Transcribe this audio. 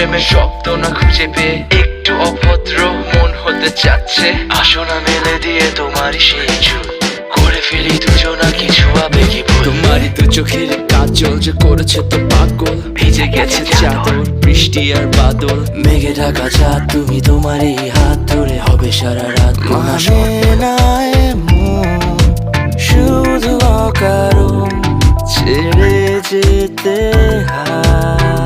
প্রেমের শব্দ না খুঁজে পেয়ে একটু অভদ্র মন হতে চাচ্ছে। আসো না মেলে দিয়ে তোমারই সেই চুল, করে ফেলি দুজনা কিছু আবেগী ভুল। তোমারই তো চোখের কাজল যে করেছে তো পাগল, ভিজে গেছে চাদর বৃষ্টি আর বাদল। মেঘে ঢাকা চাঁদ, তুমি তোমারই হাত ধরে হবে সারা রাত। মানে না এমন শুধু অকারণ ছেড়ে যেতে হয়।